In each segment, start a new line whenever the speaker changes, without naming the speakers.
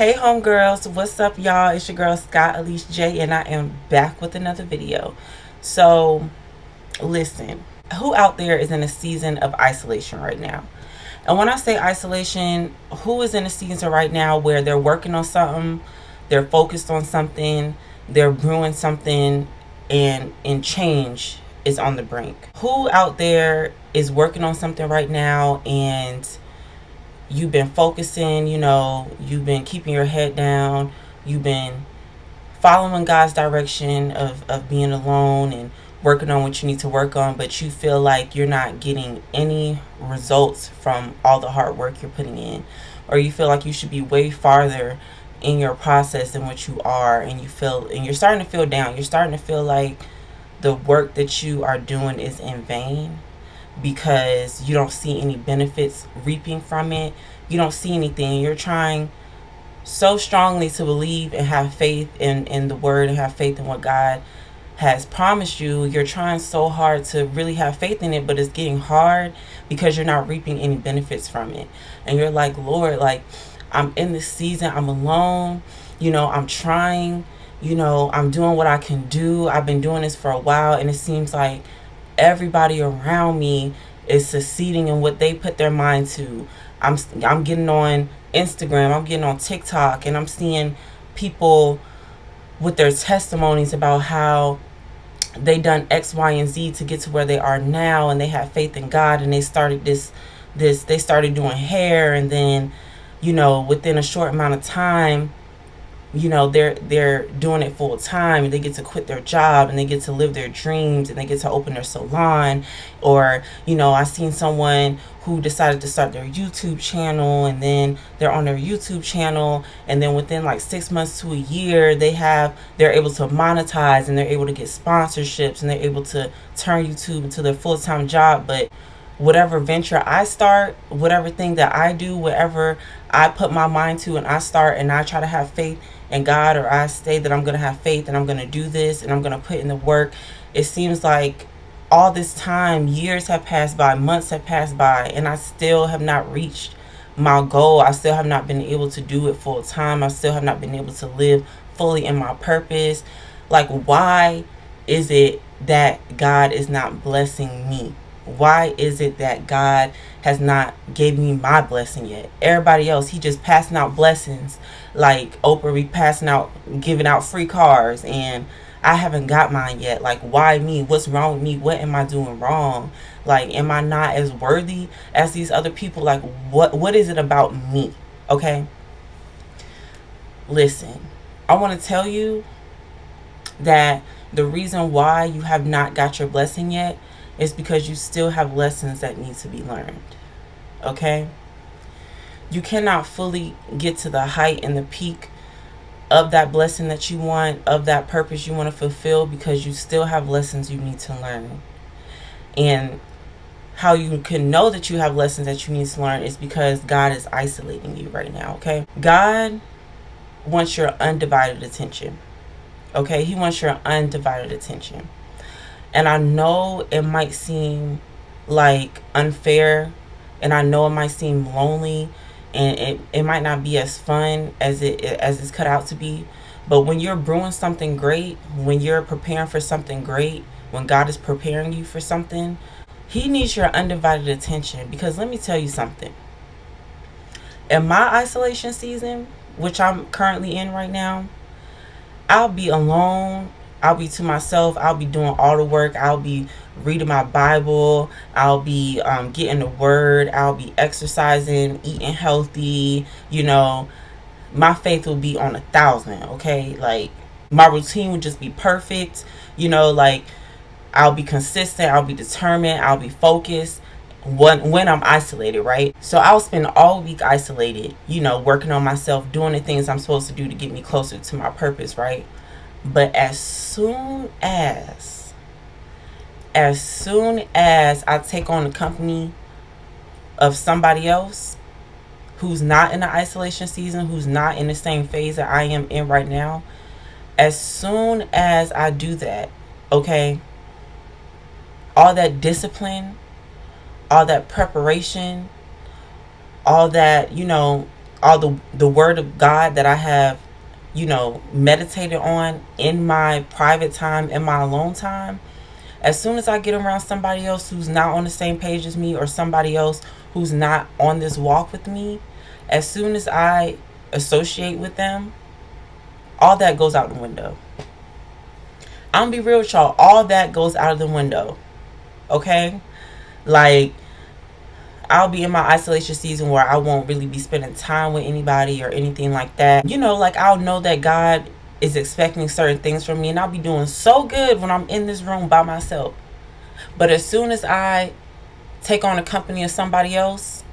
Hey homegirls, what's up y'all? It's your girl Scott Elise J and I am back with another video. So listen, who out there is in a season of isolation right now? And when I say isolation, who is in a season right now where they're working on something, they're focused on something, they're brewing something, and change is on the brink? Who out there is working on something right now and you've been focusing, you've been keeping your head down, you've been following God's direction of being alone and working on what you need to work on, but you feel like you're not getting any results from all the hard work you're putting in, or you feel like you should be way farther in your process than what you are, and you're starting to feel down. You're starting to feel like the work that you are doing is in vain because you don't see any benefits reaping from it. You don't see anything. You're trying so strongly to believe and have faith in the word and have faith in what God has promised you. You're trying so hard to really have faith in it, but it's getting hard because you're not reaping any benefits from it. And you're like, Lord, like, I'm in this season, I'm alone, I'm trying, I'm doing what I can do. I've been doing this for a while, and it seems like everybody around me is succeeding in what they put their mind to. I'm getting on Instagram, I'm getting on TikTok, and I'm seeing people with their testimonies about how they done X, Y, and Z to get to where they are now, and they have faith in God, and they started they started doing hair, and then within a short amount of time, they're doing it full time, and they get to quit their job, and they get to live their dreams, and they get to open their salon. Or I seen someone who decided to start their YouTube channel, and then they're on their YouTube channel, and then within like 6 months to a year, they're able to monetize, and they're able to get sponsorships, and they're able to turn YouTube into their full-time job. But whatever venture I start, whatever thing that I do, whatever I put my mind to and I start, and I try to have faith in God, or I say that I'm going to have faith and I'm going to do this and I'm going to put in the work, it seems like all this time, years have passed by, months have passed by, and I still have not reached my goal. I still have not been able to do it full time. I still have not been able to live fully in my purpose. Like, why is it that God is not blessing me? Why is it that God has not gave me my blessing yet? Everybody else, he just passing out blessings. Like Oprah be passing out, giving out free cars, and I haven't got mine yet. Like, why me? What's wrong with me? What am I doing wrong? Like, am I not as worthy as these other people? Like, what is it about me? Okay? Listen, I want to tell you that the reason why you have not got your blessing yet is because you still have lessons that need to be learned. Okay? You cannot fully get to the height and the peak of that blessing that you want, of that purpose you want to fulfill, because you still have lessons you need to learn. And how you can know that you have lessons that you need to learn is because God is isolating you right now. Okay? God wants your undivided attention. Okay? He wants your undivided attention. And I know it might seem like unfair, and I know it might seem lonely, and it might not be as fun as it's cut out to be. But when you're brewing something great, when you're preparing for something great, when God is preparing you for something, he needs your undivided attention. Because let me tell you something. In my isolation season, which I'm currently in right now, I'll be alone. I'll be to myself. I'll be doing all the work. I'll be reading my Bible. I'll be getting the word. I'll be exercising, eating healthy. My faith will be on 1,000. Okay, like my routine would just be perfect. Like I'll be consistent. I'll be determined. I'll be focused. When I'm isolated, right? So I'll spend all week isolated, working on myself, doing the things I'm supposed to do to get me closer to my purpose, right? But as soon as I take on the company of somebody else who's not in the isolation season, who's not in the same phase that I am in right now, as soon as I do that, okay, all that discipline, all that preparation, all that, all the word of God that I have, meditated on in my private time, in my alone time, as soon as I get around somebody else who's not on the same page as me, or somebody else who's not on this walk with me, as soon as I associate with them, all that goes out the window. I'm gonna be real with y'all, all that goes out of the window. Okay? Like, I'll be in my isolation season where I won't really be spending time with anybody or anything like that. Like, I'll know that God is expecting certain things from me, and I'll be doing so good when I'm in this room by myself. But as soon as I take on the company of somebody else,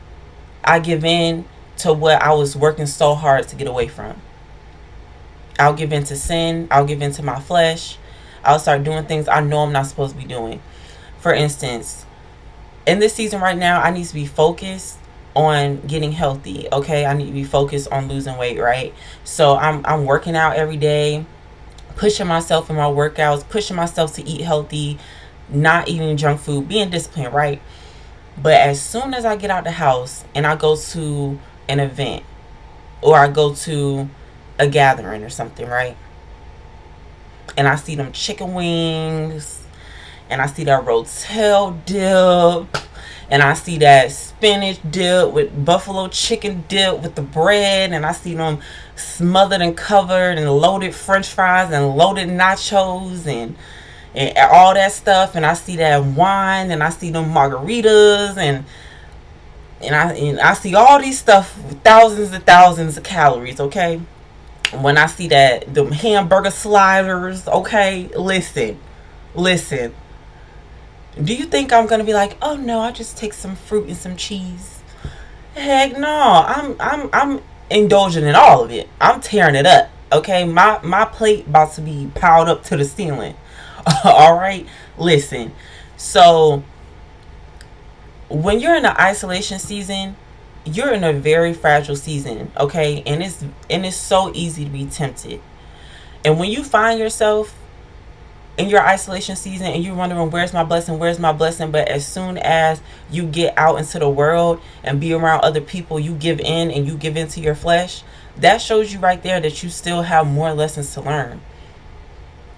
I give in to what I was working so hard to get away from. I'll give in to sin. I'll give in to my flesh. I'll start doing things I know I'm not supposed to be doing. For instance, in this season right now, I need to be focused on getting healthy. Okay, I need to be focused on losing weight, right? So I'm working out every day, pushing myself in my workouts, pushing myself to eat healthy, not eating junk food, being disciplined, right? But as soon as I get out the house and I go to an event, or I go to a gathering or something, right? And I see them chicken wings, and I see that rotel dip, and I see that spinach dip with buffalo chicken dip with the bread, and I see them smothered and covered and loaded french fries and loaded nachos and all that stuff, and I see that wine, and I see them margaritas, and I see all these stuff with thousands and thousands of calories, okay? When I see that, the hamburger sliders, okay, listen. Do you think I'm gonna be like, oh no, I just take some fruit and some cheese? Heck no, I'm indulging in all of it. I'm tearing it up, okay? My plate about to be piled up to the ceiling. All right, listen. So when you're in an isolation season, you're in a very fragile season, okay? And it's so easy to be tempted. And when you find yourself in your isolation season and you're wondering, where's my blessing, but as soon as you get out into the world and be around other people, you give in and you give into your flesh, that shows you right there that you still have more lessons to learn.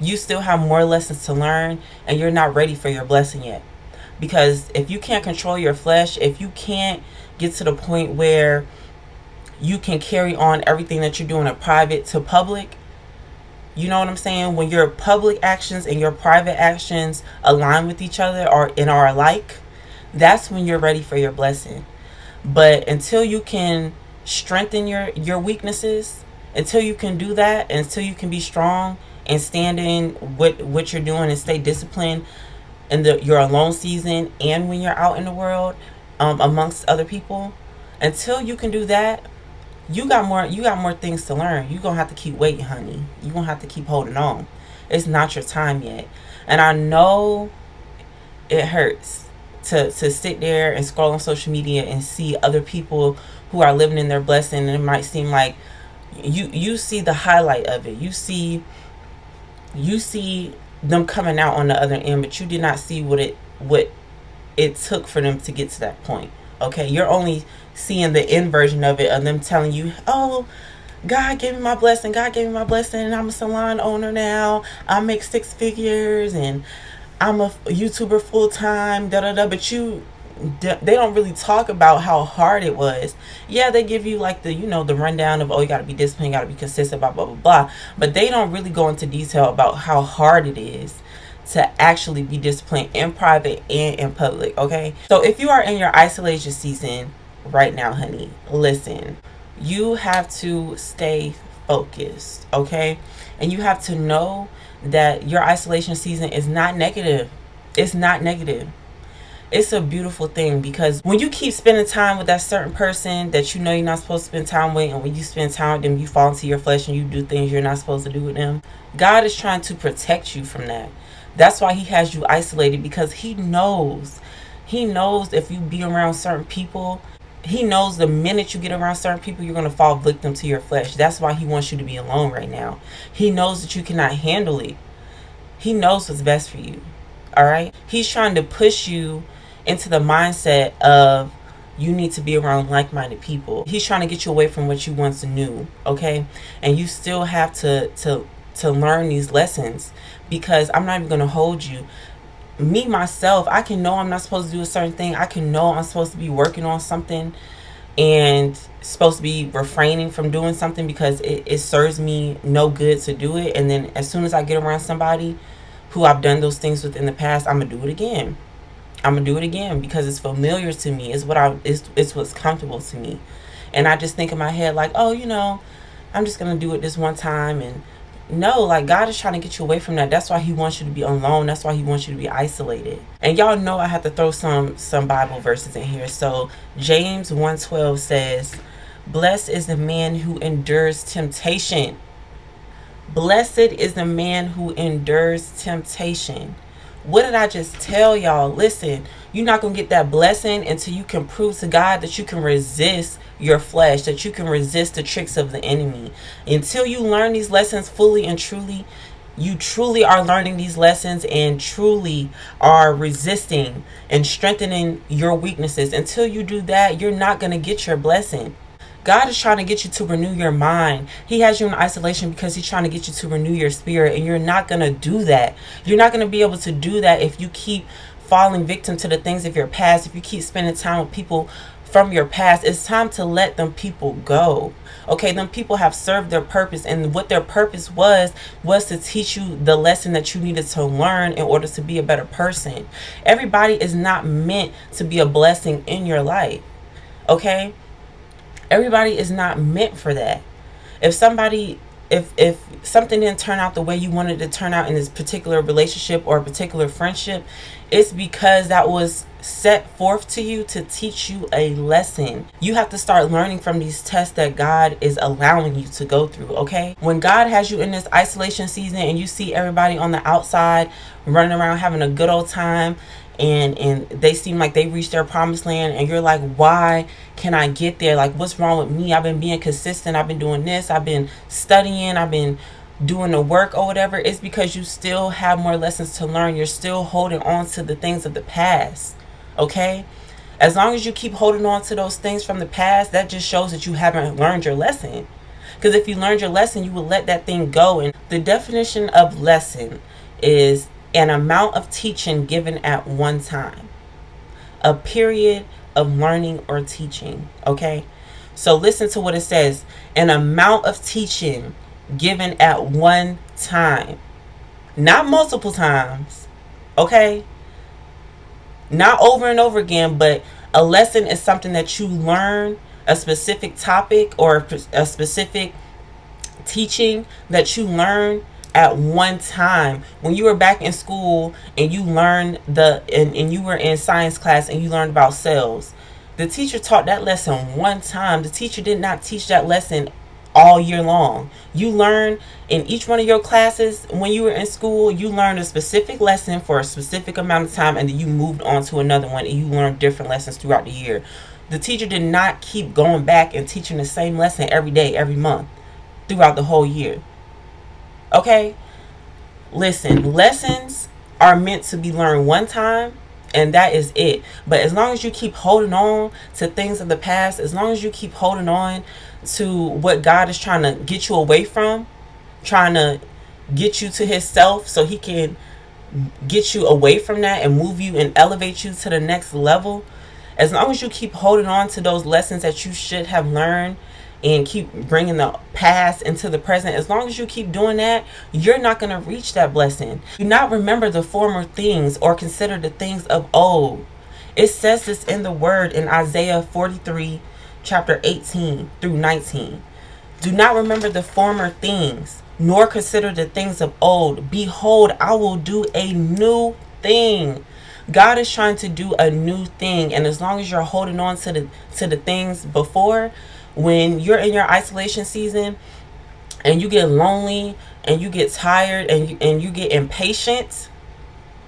You still have more lessons to learn, and you're not ready for your blessing yet. Because if you can't control your flesh, if you can't get to the point where you can carry on everything that you're doing in private to public, you know what I'm saying? When your public actions and your private actions align with each other or are alike, that's when you're ready for your blessing. But until you can strengthen your weaknesses, until you can do that, until you can be strong and stand in what you're doing and stay disciplined in your alone season and when you're out in the world amongst other people, until you can do that, you got more things to learn. You're gonna have to keep waiting, honey. You're gonna have to keep holding on. It's not your time yet. And I know it hurts to sit there and scroll on social media and see other people who are living in their blessing, and it might seem like you see the highlight of it. You see them coming out on the other end, but you did not see what it took for them to get to that point. Okay, you're only seeing the end version of it, of them telling you, oh, God gave me my blessing, and I'm a salon owner now, I make 6 figures, and I'm a YouTuber full time, but they don't really talk about how hard it was. Yeah, they give you like the rundown of, oh, you gotta be disciplined, you gotta be consistent, blah blah blah blah, but they don't really go into detail about how hard it is to actually be disciplined in private and in public. Okay, so if you are in your isolation season right now, honey, listen, you have to stay focused, okay? And you have to know that your isolation season is not negative. It's not negative. It's a beautiful thing, because when you keep spending time with that certain person that you know you're not supposed to spend time with, and when you spend time with them, you fall into your flesh and you do things you're not supposed to do with them. God is trying to protect you from that. That's why he has you isolated, because he knows if you be around certain people, he knows the minute you get around certain people, you're going to fall victim to your flesh. That's why he wants you to be alone right now. He knows that you cannot handle it. He knows what's best for you. All right. He's trying to push you into the mindset of you need to be around like-minded people. He's trying to get you away from what you once knew, okay? And you still have to learn these lessons, because I'm not even going to hold you. Me, myself, I can know I'm not supposed to do a certain thing. I can know I'm supposed to be working on something and supposed to be refraining from doing something because it serves me no good to do it. And then as soon as I get around somebody who I've done those things with in the past, I'm going to do it again. I'm gonna do it again because it's familiar to me. It's what's comfortable to me. And I just think in my head like, oh, I'm just gonna do it this one time. And no, like, God is trying to get you away from that. That's why he wants you to be alone. That's why he wants you to be isolated. And y'all know I have to throw some Bible verses in here. So James 1:12 says, blessed is the man who endures temptation. Blessed is the man who endures temptation. What did I just tell y'all? Listen, you're not going to get that blessing until you can prove to God that you can resist your flesh, that you can resist the tricks of the enemy. Until you learn these lessons fully and truly, you truly are learning these lessons and truly are resisting and strengthening your weaknesses. Until you do that, you're not going to get your blessing. God is trying to get you to renew your mind. He has you in isolation because he's trying to get you to renew your spirit. And you're not going to do that. You're not going to be able to do that if you keep falling victim to the things of your past. If you keep spending time with people from your past, it's time to let them people go. Okay, them people have served their purpose. And what their purpose was to teach you the lesson that you needed to learn in order to be a better person. Everybody is not meant to be a blessing in your life. Okay? Everybody is not meant for that. If something didn't turn out the way you wanted it to turn out in this particular relationship or a particular friendship, it's because that was set forth to you to teach you a lesson. You have to start learning from these tests that God is allowing you to go through, okay? When God has you in this isolation season and you see everybody on the outside running around having a good old time, and they seem like they reached their promised land, and you're like, why can I get there? Like, what's wrong with me? I've been being consistent. I've been doing this. I've been studying. I've been doing the work or whatever. It's because you still have more lessons to learn. You're still holding on to the things of the past. Okay? As long as you keep holding on to those things from the past, that just shows that you haven't learned your lesson. Because if you learned your lesson, you will let that thing go. And the definition of lesson is an amount of teaching given at one time. A period of learning or teaching. Okay? So listen to what it says. An amount of teaching given at one time. Not multiple times. Okay? Not over and over again, but a lesson is something that you learn, a specific topic or a specific teaching that you learn at one time. When you were back in school and you learned and you were in science class and you learned about cells, the teacher taught that lesson one time. The teacher did not teach that lesson all year long. You learn in each one of your classes when you were in school, you learned a specific lesson for a specific amount of time, and then you moved on to another one and you learned different lessons throughout the year. The teacher did not keep going back and teaching the same lesson every day, every month, throughout the whole year. Okay? Listen, lessons are meant to be learned one time, and that is it. But as long as you keep holding on to things of the past, as long as you keep holding on to what God is trying to get you away from, trying to get you to himself so he can get you away from that and move you and elevate you to the next level, as long as you keep holding on to those lessons that you should have learned and keep bringing the past into the present, as long as you keep doing that, you're not going to reach that blessing. Do not remember the former things or consider the things of old. It says this in the word in Isaiah 43, chapter 18 through 19. Do not remember the former things, nor consider the things of old. Behold, I will do a new thing. God is trying to do a new thing, and as long as you're holding on to the things before, when you're in your isolation season and you get lonely and you get tired and you get impatient,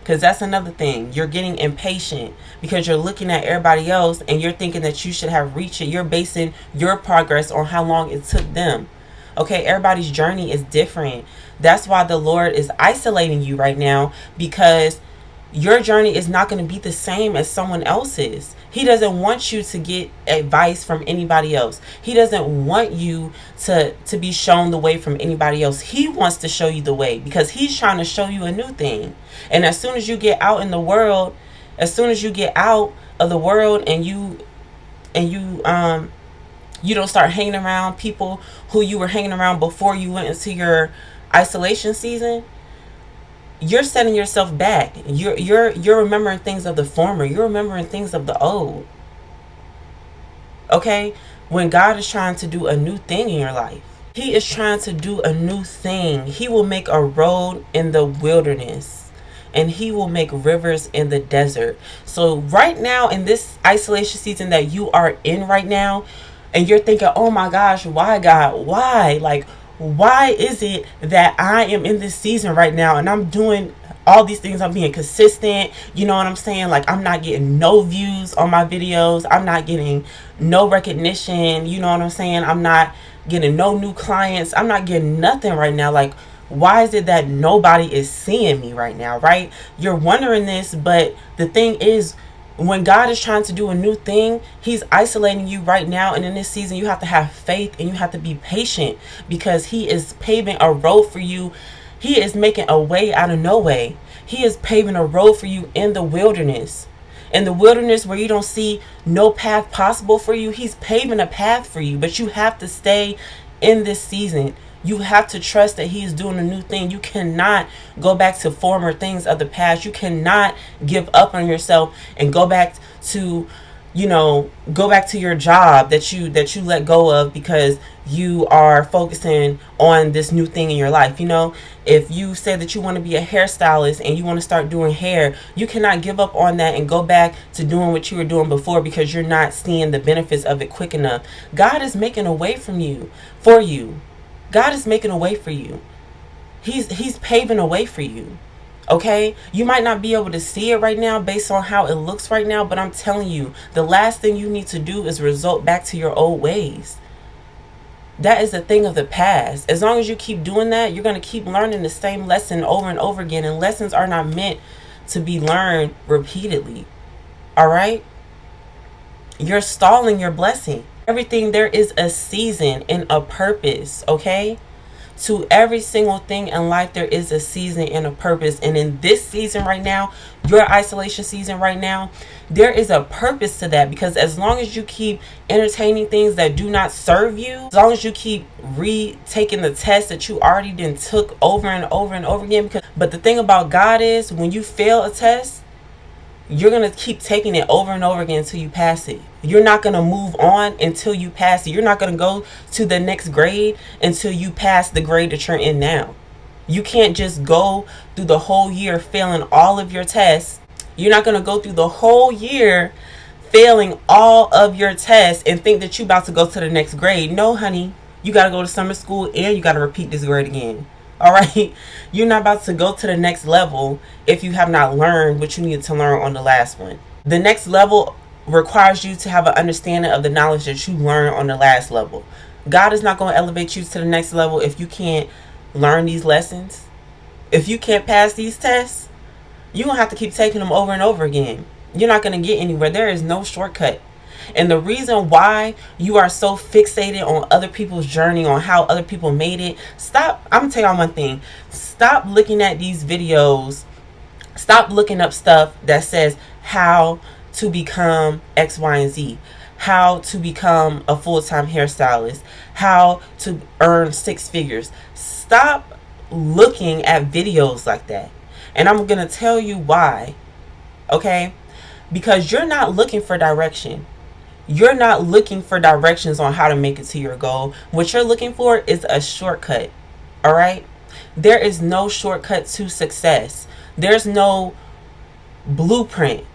because that's another thing. You're getting impatient because you're looking at everybody else and you're thinking that you should have reached it. You're basing your progress on how long it took them. Okay, everybody's journey is different. That's why the Lord is isolating you right now, because your journey is not going to be the same as someone else's. He doesn't want you to get advice from anybody else. He doesn't want you to be shown the way from anybody else. He wants to show you the way because he's trying to show you a new thing. And as soon as you get out in the world, as soon as you get out of the world and you don't start hanging around people who you were hanging around before you went into your isolation season, you're setting yourself back. You're remembering things of the former. You're remembering things of the old. Okay? When God is trying to do a new thing in your life, he is trying to do a new thing. He will make a road in the wilderness, and he will make rivers in the desert. So right now, in this isolation season that you are in right now, and you're thinking, oh my gosh, why, God? Why? Like, why is it that I am in this season right now and I'm doing all these things? I'm being consistent. You know what I'm saying? Like, I'm not getting no views on my videos. I'm not getting no recognition. You know what I'm saying? I'm not getting no new clients. I'm not getting nothing right now. Like, why is it that nobody is seeing me right now, right? You're wondering this, but the thing is, when God is trying to do a new thing, he's isolating you right now. And in this season, you have to have faith and you have to be patient because he is paving a road for you. He is making a way out of no way. He is paving a road for you in the wilderness. In the wilderness where you don't see no path possible for you, he's paving a path for you. But you have to stay in this season. You have to trust that he is doing a new thing. You cannot go back to former things of the past. You cannot give up on yourself and go back to, go back to your job that you let go of because you are focusing on this new thing in your life. If you say that you want to be a hairstylist and you want to start doing hair, you cannot give up on that and go back to doing what you were doing before because you're not seeing the benefits of it quick enough. God is making a way for you. God is making a way for you. He's paving a way for you. Okay? You might not be able to see it right now based on how it looks right now, but I'm telling you, the last thing you need to do is resort back to your old ways. That is a thing of the past. As long as you keep doing that, you're going to keep learning the same lesson over and over again, and lessons are not meant to be learned repeatedly. All right? You're stalling your blessing. Everything, there is a season and a purpose, okay? To every single thing in life, there is a season and a purpose. And in this season right now, your isolation season right now, there is a purpose to that. Because as long as you keep entertaining things that do not serve you, as long as you keep retaking the test that you already done took over and over and over again. But the thing about God is, when you fail a test, you're going to keep taking it over and over again until you pass it. You're not going to move on until you pass it. You're not going to go to the next grade until you pass the grade that you're in now. You can't just go through the whole year failing all of your tests. You're not going to go through the whole year failing all of your tests and think that you're about to go to the next grade. No, honey. You got to go to summer school and you got to repeat this grade again. All right, you're not about to go to the next level if you have not learned what you needed to learn on the last one. The next level requires you to have an understanding of the knowledge that you learned on the last level. God is not going to elevate you to the next level if you can't learn these lessons. If you can't pass these tests, you're going to have to keep taking them over and over again. You're not going to get anywhere. There is no shortcut. And the reason why you are so fixated on other people's journey, on how other people made it, I'm going to tell y'all one thing. Stop looking at these videos. Stop looking up stuff that says how to become X, Y, and Z. How to become a full-time hairstylist. How to earn 6 figures. Stop looking at videos like that. And I'm going to tell you why. Okay? Because you're not looking for direction. You're not looking for directions on how to make it to your goal. What you're looking for is a shortcut. All right? There is no shortcut to success. There's no blueprint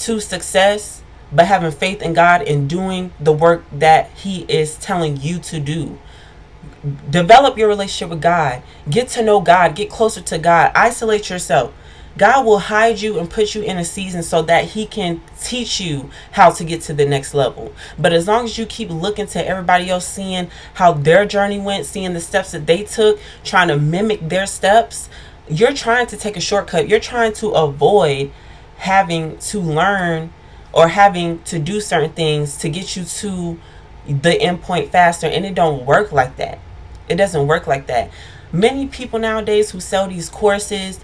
to success but having faith in God and doing the work that he is telling you to do. Develop your relationship with God. Get to know God. Get closer to God. Isolate yourself. God will hide you and put you in a season so that he can teach you how to get to the next level. But as long as you keep looking to everybody else, seeing how their journey went, seeing the steps that they took, trying to mimic their steps, You're trying to take a shortcut. You're trying to avoid having to learn or having to do certain things to get you to the end point faster, and it don't work like that. It doesn't work like that. Many people nowadays who sell these courses,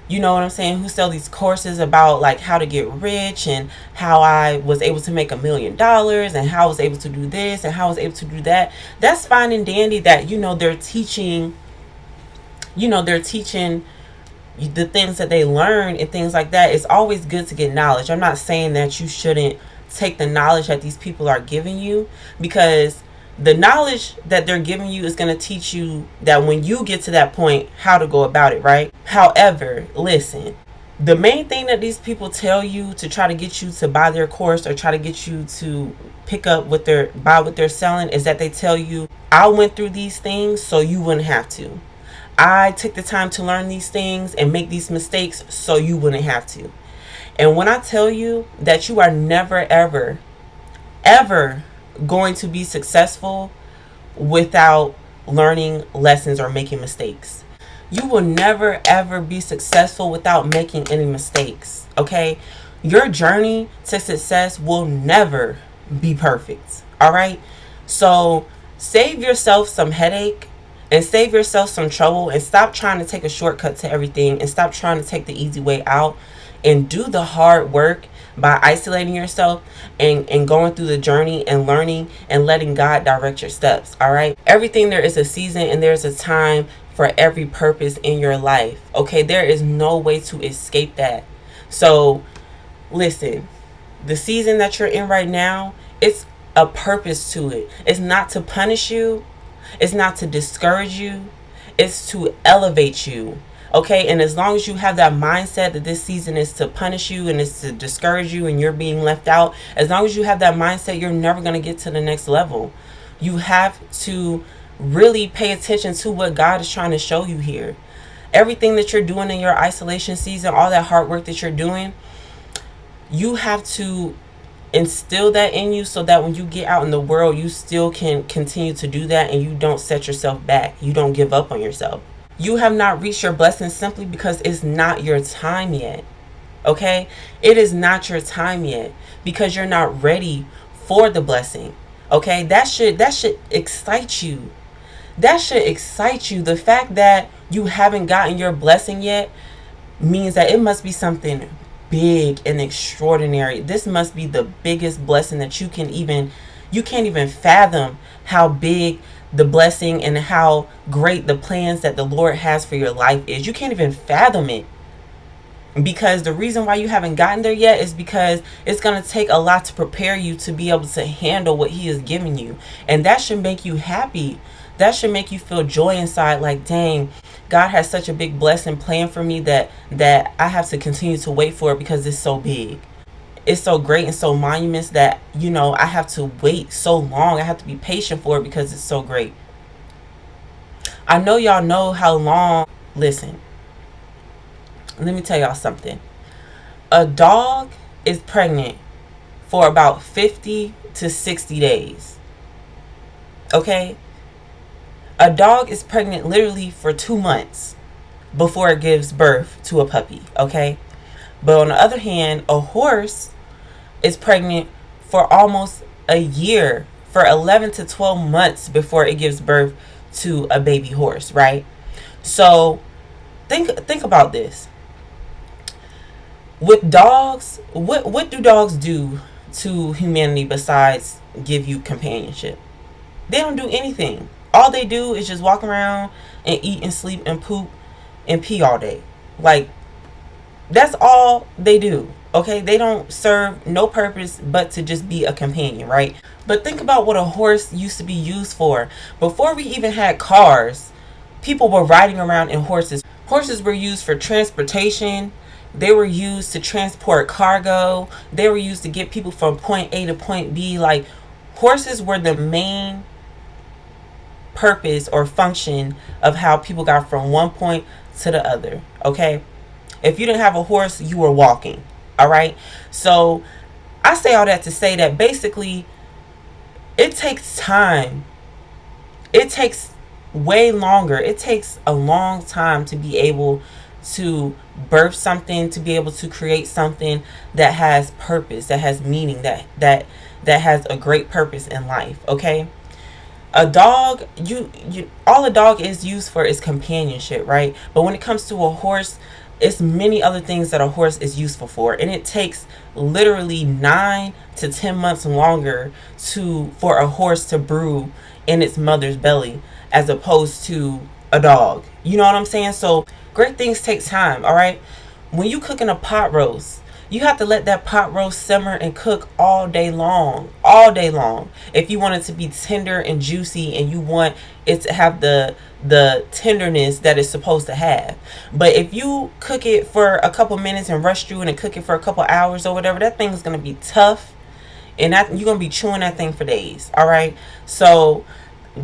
you know what I'm saying, who sell these courses about like how to get rich and how I was able to make $1 million and how I was able to do this and how I was able to do that. That's fine and dandy that, they're teaching, they're teaching the things that they learn and things like that. It's always good to get knowledge. I'm not saying that you shouldn't take the knowledge that these people are giving you, because the knowledge that they're giving you is going to teach you that when you get to that point, how to go about it, right? However, listen, the main thing that these people tell you to try to get you to buy their course or try to get you to pick up buy what they're selling is that they tell you, I went through these things so you wouldn't have to. I took the time to learn these things and make these mistakes so you wouldn't have to. And when I tell you that you are never, ever, ever going to be successful without learning lessons or making mistakes. You will never, ever be successful without making any mistakes, okay? Your journey to success will never be perfect, all right? So save yourself some headache and save yourself some trouble, and stop trying to take a shortcut to everything, and stop trying to take the easy way out, and do the hard work by isolating yourself and going through the journey and learning and letting God direct your steps. All right. Everything, there is a season and there's a time for every purpose in your life. Okay. There is no way to escape that. So listen, the season that you're in right now, it's a purpose to it. It's not to punish you. It's not to discourage you. It's to elevate you. Okay, and as long as you have that mindset that this season is to punish you and it's to discourage you and you're being left out, as long as you have that mindset, you're never going to get to the next level. You have to really pay attention to what God is trying to show you here. Everything that you're doing in your isolation season, all that hard work that you're doing, you have to instill that in you so that when you get out in the world, you still can continue to do that and you don't set yourself back. You don't give up on yourself. You have not reached your blessing simply because it's not your time yet. Okay? It is not your time yet because you're not ready for the blessing. Okay? That should excite you. That should excite you. The fact that you haven't gotten your blessing yet means that it must be something big and extraordinary. This must be the biggest blessing that you can't even fathom how big the blessing and how great the plans that the Lord has for your life is. You can't even fathom it. Because the reason why you haven't gotten there yet is because it's going to take a lot to prepare you to be able to handle what He is giving you. And that should make you happy. That should make you feel joy inside, like, dang, God has such a big blessing planned for me that I have to continue to wait for it because it's so big. It's so great and so monumentous that, I have to wait so long. I have to be patient for it because it's so great. I know y'all know how long. Listen, let me tell y'all something. A dog is pregnant for about 50 to 60 days. Okay? A dog is pregnant literally for 2 months before it gives birth to a puppy. Okay? But on the other hand, a horse is pregnant for almost a year, for 11 to 12 months before it gives birth to a baby horse, right? So think about this. With dogs, what do dogs do to humanity besides give you companionship? They don't do anything. All they do is just walk around and eat and sleep and poop and pee all day. Like, that's all they do. Okay, they don't serve no purpose but to just be a companion, right? But think about what a horse used to be used for. Before we even had cars, people were riding around in horses. Horses were used for transportation. They were used to transport cargo. They were used to get people from point A to point B. Like, horses were the main purpose or function of how people got from one point to the other. Okay, if you didn't have a horse, you were walking. All right. So I say all that to say that basically it takes time. It takes way longer. It takes a long time to be able to birth something, to be able to create something that has purpose, that has meaning, that has a great purpose in life. Okay, a dog, you all a dog is used for is companionship, right? But when it comes to a horse, it's many other things that a horse is useful for, and it takes literally 9 to 10 months longer to for a horse to brew in its mother's belly as opposed to a dog. You know what I'm saying? So great things take time. All right, when you cooking a pot roast, you have to let that pot roast simmer and cook all day long, all day long. If you want it to be tender and juicy, and you want it to have the tenderness that it's supposed to have. But if you cook it for a couple minutes and rush through it and cook it for a couple hours or whatever, that thing is going to be tough, and that you're going to be chewing that thing for days. All right, so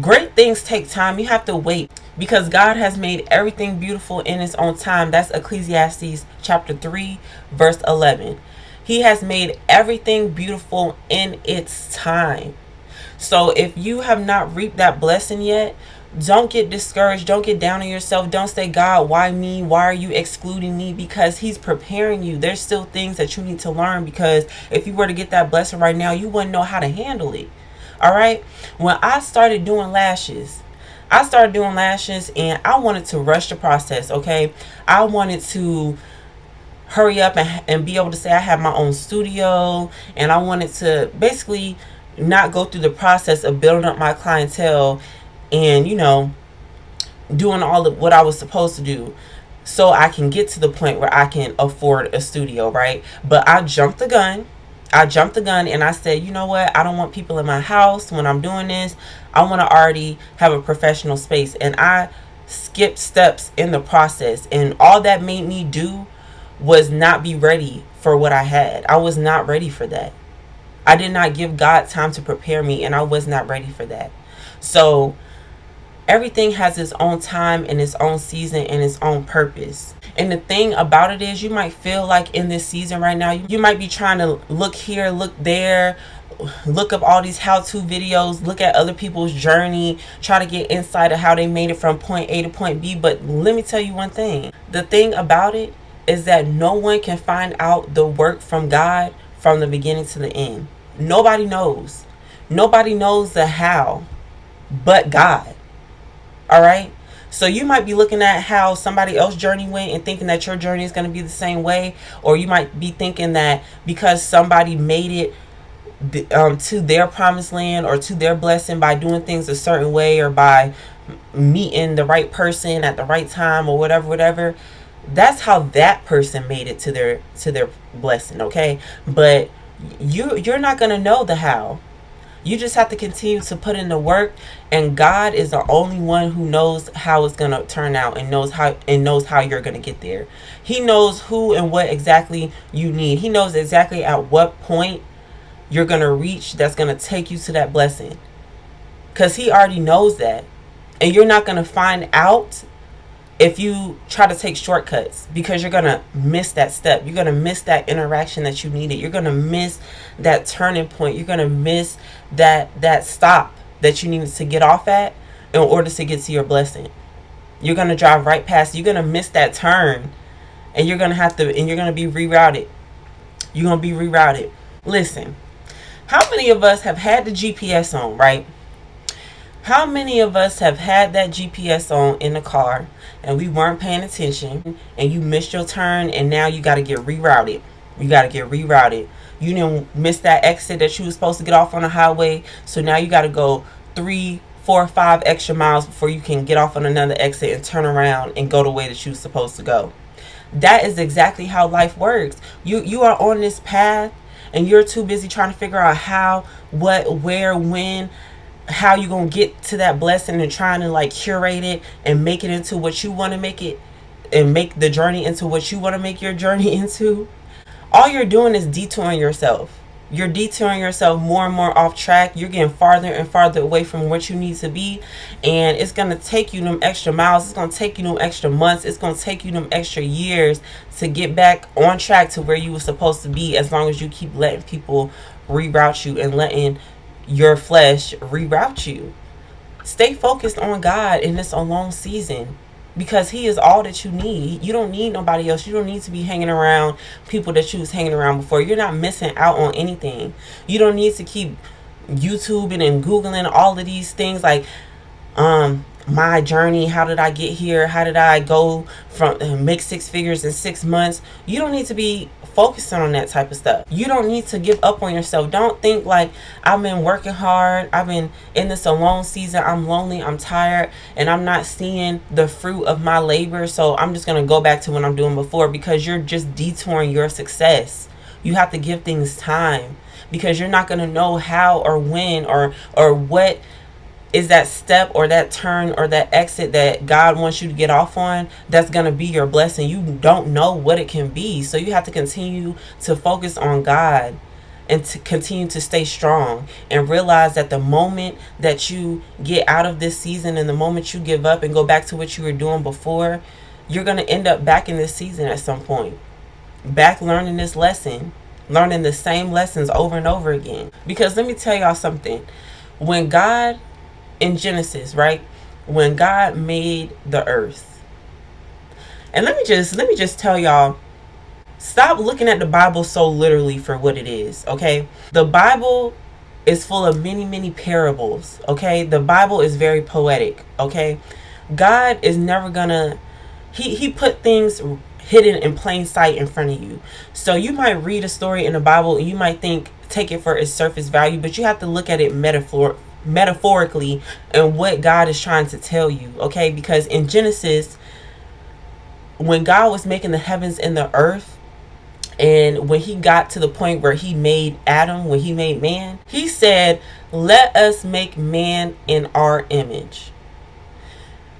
great things take time. You have to wait, because God has made everything beautiful in its own time. That's Ecclesiastes chapter 3 verse 11. He has made everything beautiful in its time. So if you have not reaped that blessing yet, don't get discouraged. Don't get down on yourself. Don't say, God, why me? Why are you excluding me? Because he's preparing you. There's still things that you need to learn, because if you were to get that blessing right now, you wouldn't know how to handle it. All right. When I started doing lashes, and I wanted to rush the process. Okay. I wanted to hurry up and be able to say I have my own studio, and I wanted to basically not go through the process of building up my clientele and, doing all of what I was supposed to do, so I can get to the point where I can afford a studio, right? But I jumped the gun. And I said, you know what? I don't want people in my house when I'm doing this. I want to already have a professional space. And I skipped steps in the process. And all that made me do was not be ready for what I had. I was not ready for that. I did not give God time to prepare me, and I was not ready for that. So everything has its own time and its own season and its own purpose. And the thing about it is, you might feel like in this season right now, you might be trying to look here, look there, look up all these how-to videos, look at other people's journey, try to get insight of how they made it from point A to point B. But let me tell you one thing. The thing about it is that no one can find out the work from God from the beginning to the end. Nobody knows. Nobody knows the how but God. All right. So you might be looking at how somebody else's journey went and thinking that your journey is going to be the same way. Or you might be thinking that because somebody made it to their promised land or to their blessing by doing things a certain way, or by meeting the right person at the right time, or whatever, that's how that person made it to their blessing. Okay. But you're not going to know the how. You just have to continue to put in the work, and God is the only one who knows how it's going to turn out, and knows how you're going to get there. He knows who and what exactly you need. He knows exactly at what point you're going to reach that's going to take you to that blessing, because he already knows that. And you're not going to find out if you try to take shortcuts, because you're going to miss that step. You're going to miss that interaction that you needed. You're going to miss that turning point. You're going to miss that stop that you needed to get off at in order to get to your blessing. You're going to drive right past. You're going to miss that turn, and you're going to be rerouted. You're going to be rerouted. Listen, how many of us have had the GPS on, right? How many of us have had that GPS on in the car, and we weren't paying attention, and you missed your turn, and now you got to get rerouted. You didn't miss that exit that you were supposed to get off on the highway, so now you got to go 3, 4, 5 extra miles before you can get off on another exit and turn around and go the way that you were supposed to go. That is exactly how life works. You are on this path, and you're too busy trying to figure out how, what, where, when, how you gonna get to that blessing, and trying to curate it and make it into what you want to make it, and make the journey into what you want to make your journey into. All you're doing is detouring yourself. You're detouring yourself more and more off track. You're getting farther and farther away from what you need to be, and it's gonna take you them extra miles. It's gonna take you them extra months. It's gonna take you them extra years to get back on track to where you were supposed to be, as long as you keep letting people reroute you and letting your flesh reroute you. Stay focused on God in this long season. because he is all that you need. You don't need nobody else. You don't need to be hanging around people that you was hanging around before. You're not missing out on anything. You don't need to keep YouTubing and Googling all of these things like my journey. How did I get here? How did I go from make 6 figures in 6 months? You don't need to be focusing on that type of stuff. You don't need to give up on yourself. Don't think like, I've been working hard, I've been in this alone season, I'm lonely, I'm tired, and I'm not seeing the fruit of my labor, so I'm just going to go back to what I'm doing before, because you're just detouring your success. You have to give things time, because you're not going to know how or when or what is that step or that turn or that exit that God wants you to get off on that's going to be your blessing. You don't know what it can be. So you have to continue to focus on God and to continue to stay strong and realize that the moment that you get out of this season and the moment you give up and go back to what you were doing before, you're going to end up back in this season at some point. Back learning this lesson, learning the same lessons over and over again. Because let me tell y'all something. When God in Genesis, right? When God made the earth. And let me just tell y'all, stop looking at the Bible so literally for what it is, okay? The Bible is full of many, many parables, okay? The Bible is very poetic, okay? God is never gonna, he put things hidden in plain sight in front of you. So you might read a story in the Bible and you might take it for its surface value, but you have to look at it metaphorically and what God is trying to tell you, okay? Because in Genesis, when God was making the heavens and the earth, and when he got to the point where he made Adam, when he made man, he said, let us make man in our image.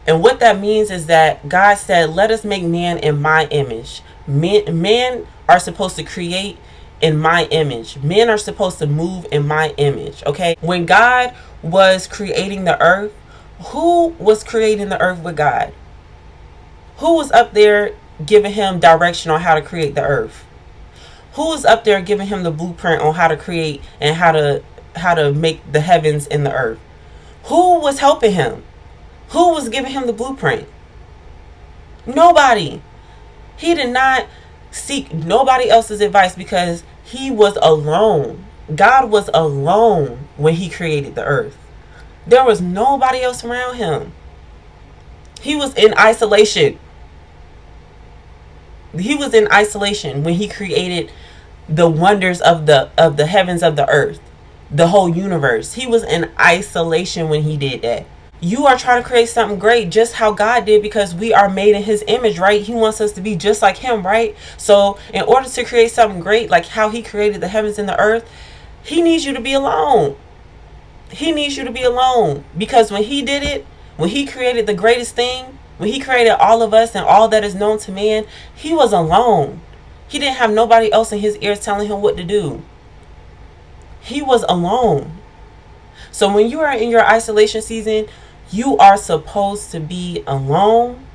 And what that means is that God said, let us make man in my image. Men are supposed to create in my image. Men are supposed to move in my image, okay? When God was creating the earth, who was creating the earth with God? Who was up there giving him direction on how to create the earth? Who was up there giving him the blueprint on how to create and how to make the heavens and the earth? Who was helping him? Who was giving him the blueprint? Nobody. He did not seek nobody else's advice because he was alone. God was alone when he created the earth. There was nobody else around him. He was in isolation. He was in isolation when he created the wonders of the heavens, of the earth, the whole universe. He was in isolation when he did that. You are trying to create something great just how God did, because we are made in his image, right? He wants us to be just like him, right? So in order to create something great, like how he created the heavens and the earth, he needs you to be alone. He needs you to be alone, because when he did it, when he created the greatest thing, when he created all of us and all that is known to man, he was alone. He didn't have nobody else in his ears telling him what to do. He was alone. So when you are in your isolation season, you are supposed to be alone,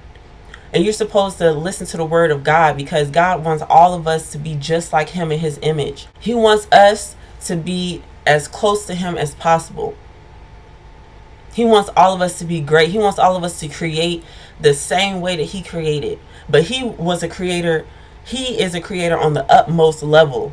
and you're supposed to listen to the word of God, because God wants all of us to be just like him in his image. He wants us to be as close to him as possible. He wants all of us to be great. He wants all of us to create the same way that he created. But he was a creator. He is a creator on the utmost level.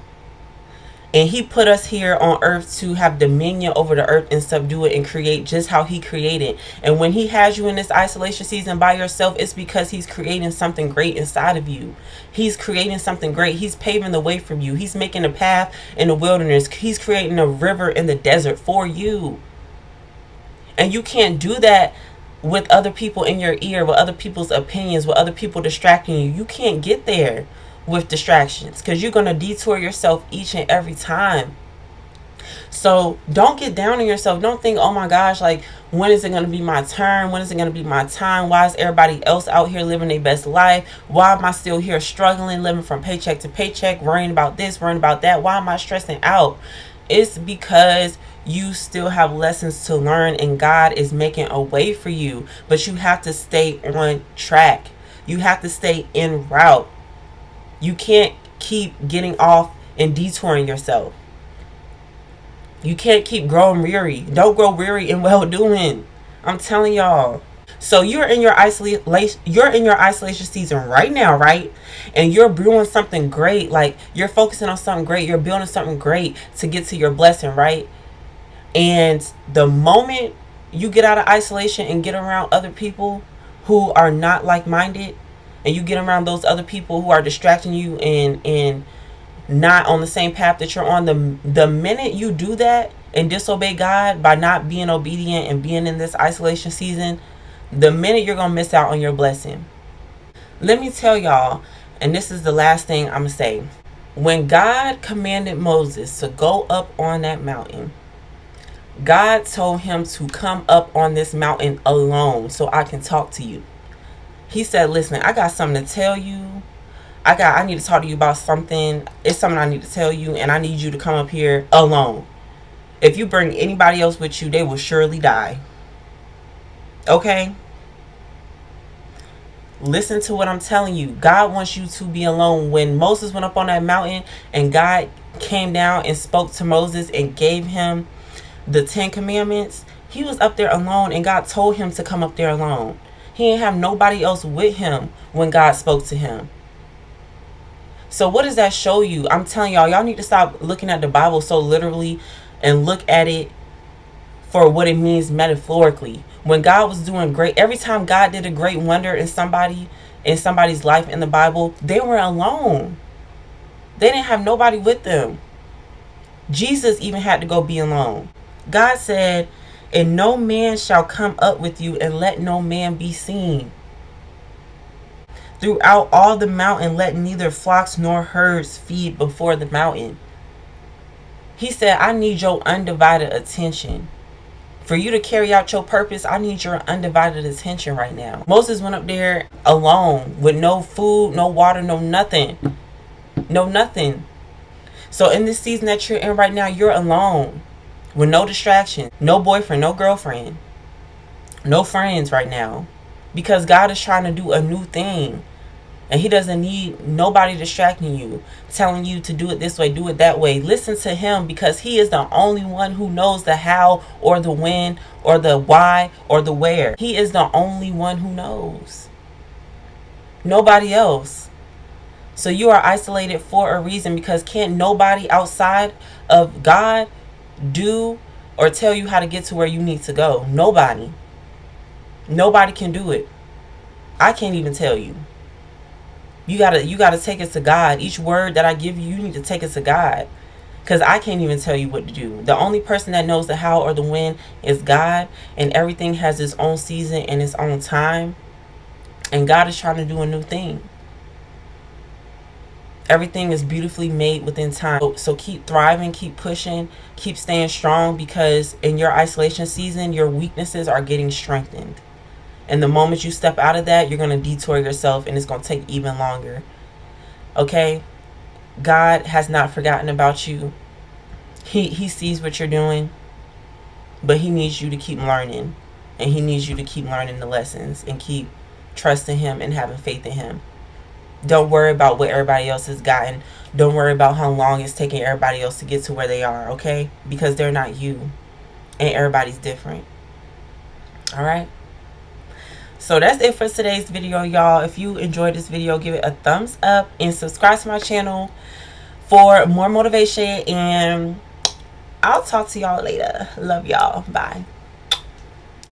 And he put us here on earth to have dominion over the earth and subdue it and create just how he created. And when he has you in this isolation season by yourself, it's because he's creating something great inside of you. He's creating something great. He's paving the way for you. He's making a path in the wilderness. He's creating a river in the desert for you. And you can't do that with other people in your ear, with other people's opinions, with other people distracting you. You can't get there with distractions, because you're going to detour yourself each and every time. So don't get down on yourself. Don't think, oh my gosh, like, when is it going to be my turn? When is it going to be my time? Why is everybody else out here living their best life? Why am I still here struggling, living from paycheck to paycheck, worrying about this, worrying about that? Why am I stressing out? It's because you still have lessons to learn, and God is making a way for you. But you have to stay on track. You have to stay en route. You can't keep getting off and detouring yourself. You can't keep growing weary. Don't grow weary in well doing. I'm telling y'all. So you're in your isolation season right now, right? And you're brewing something great, like you're focusing on something great, you're building something great to get to your blessing, right? And the moment you get out of isolation and get around other people who are not like-minded, and you get around those other people who are distracting you and not on the same path that you're on, the minute you do that and disobey God by not being obedient and being in this isolation season, the minute you're gonna miss out on your blessing. Let me tell y'all, and this is the last thing I'm gonna say. When God commanded Moses to go up on that mountain, God told him to come up on this mountain alone so I can talk to you. He said, listen, I got something to tell you. I need to talk to you about something. It's something I need to tell you, and I need you to come up here alone. If you bring anybody else with you, they will surely die. Okay? Listen to what I'm telling you. God wants you to be alone. When Moses went up on that mountain and God came down and spoke to Moses and gave him the 10 commandments, he was up there alone, and God told him to come up there alone. He didn't have nobody else with him when God spoke to him. So what does that show you? I'm telling y'all need to stop looking at the Bible so literally and look at it for what it means metaphorically. When God was doing great, every time God did a great wonder in somebody's life in the Bible, they were alone. They didn't have nobody with them. Jesus even had to go be alone. God said, and no man shall come up with you, and let no man be seen. Throughout all the mountain, let neither flocks nor herds feed before the mountain. He said, I need your undivided attention. For you to carry out your purpose, I need your undivided attention right now. Moses went up there alone with no food, no water, no nothing. No nothing. So in this season that you're in right now, you're alone with no distraction, no boyfriend, no girlfriend, no friends right now. Because God is trying to do a new thing. And he doesn't need nobody distracting you, telling you to do it this way, do it that way. Listen to him, because he is the only one who knows the how or the when or the why or the where. He is the only one who knows. Nobody else. So you are isolated for a reason, because can't nobody outside of God do or tell you how to get to where you need to go. Nobody. Nobody can do it. I can't even tell you. You gotta take it to God. Each word that I give you, you need to take it to God. Because I can't even tell you what to do. The only person that knows the how or the when is God. And everything has its own season and its own time. And God is trying to do a new thing. Everything is beautifully made within time. So keep thriving, keep pushing, keep staying strong, because in your isolation season, your weaknesses are getting strengthened. And the moment you step out of that, you're going to detour yourself, and it's going to take even longer. Okay? God has not forgotten about you. He sees what you're doing, but he needs you to keep learning. And he needs you to keep learning the lessons and keep trusting him and having faith in him. Don't worry about what everybody else has gotten. Don't worry about how long it's taking everybody else to get to where they are, okay? Because they're not you. And everybody's different. All right? So that's it for today's video, y'all. If you enjoyed this video, give it a thumbs up and subscribe to my channel for more motivation. And I'll talk to y'all later. Love y'all. Bye.